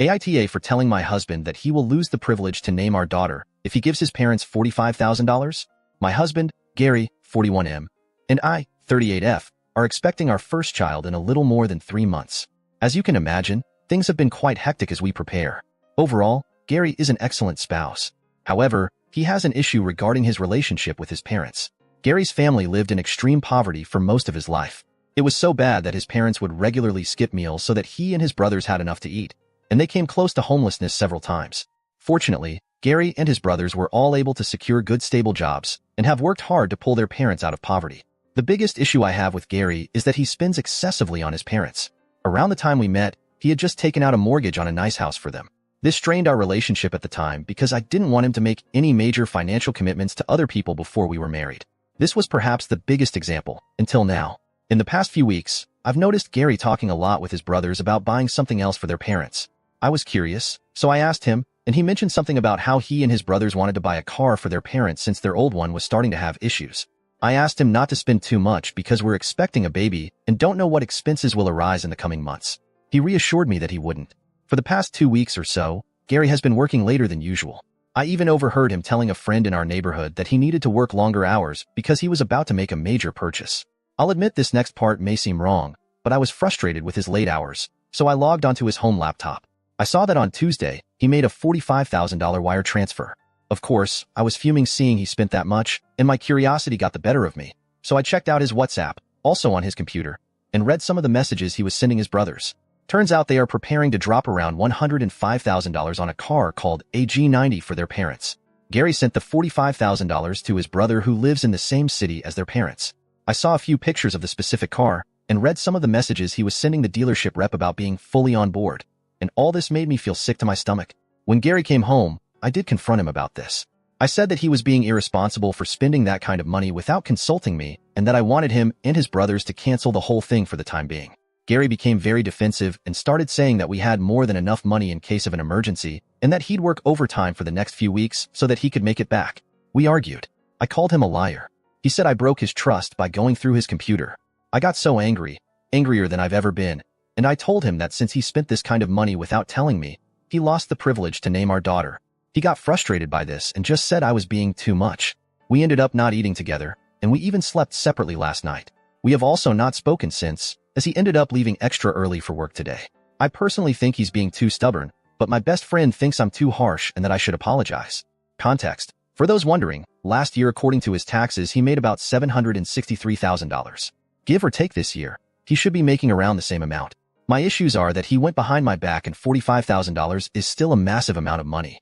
AITA for telling my husband that he will lose the privilege to name our daughter if he gives his parents $45,000. My husband, Gary, 41M, and I, 38F, are expecting our first child in a little more than 3 months. As you can imagine, things have been quite hectic as we prepare. Overall, Gary is an excellent spouse. However, he has an issue regarding his relationship with his parents. Gary's family lived in extreme poverty for most of his life. It was so bad that his parents would regularly skip meals so that he and his brothers had enough to eat, and they came close to homelessness several times. Fortunately, Gary and his brothers were all able to secure good stable jobs and have worked hard to pull their parents out of poverty. The biggest issue I have with Gary is that he spends excessively on his parents. Around the time we met, he had just taken out a mortgage on a nice house for them. This strained our relationship at the time because I didn't want him to make any major financial commitments to other people before we were married. This was perhaps the biggest example, until now. In the past few weeks, I've noticed Gary talking a lot with his brothers about buying something else for their parents. I was curious, so I asked him, and he mentioned something about how he and his brothers wanted to buy a car for their parents since their old one was starting to have issues. I asked him not to spend too much because we're expecting a baby and don't know what expenses will arise in the coming months. He reassured me that he wouldn't. For the past 2 weeks or so, Gary has been working later than usual. I even overheard him telling a friend in our neighborhood that he needed to work longer hours because he was about to make a major purchase. I'll admit this next part may seem wrong, but I was frustrated with his late hours, so I logged onto his home laptop. I saw that on Tuesday, he made a $45,000 wire transfer. Of course, I was fuming seeing he spent that much, and my curiosity got the better of me. So I checked out his WhatsApp, also on his computer, and read some of the messages he was sending his brothers. Turns out they are preparing to drop around $105,000 on a car called a G90 for their parents. Gary sent the $45,000 to his brother who lives in the same city as their parents. I saw a few pictures of the specific car and read some of the messages he was sending the dealership rep about being fully on board. And all this made me feel sick to my stomach. When Gary came home, I did confront him about this. I said that he was being irresponsible for spending that kind of money without consulting me and that I wanted him and his brothers to cancel the whole thing for the time being. Gary became very defensive and started saying that we had more than enough money in case of an emergency and that he'd work overtime for the next few weeks so that he could make it back. We argued. I called him a liar. He said I broke his trust by going through his computer. I got so angry, angrier than I've ever been, and I told him that since he spent this kind of money without telling me, he lost the privilege to name our daughter. He got frustrated by this and just said I was being too much. We ended up not eating together, and we even slept separately last night. We have also not spoken since, as he ended up leaving extra early for work today. I personally think he's being too stubborn, but my best friend thinks I'm too harsh and that I should apologize. Context. For those wondering, last year according to his taxes he made about $763,000. Give or take this year, he should be making around the same amount. My issues are that he went behind my back and $45,000 is still a massive amount of money.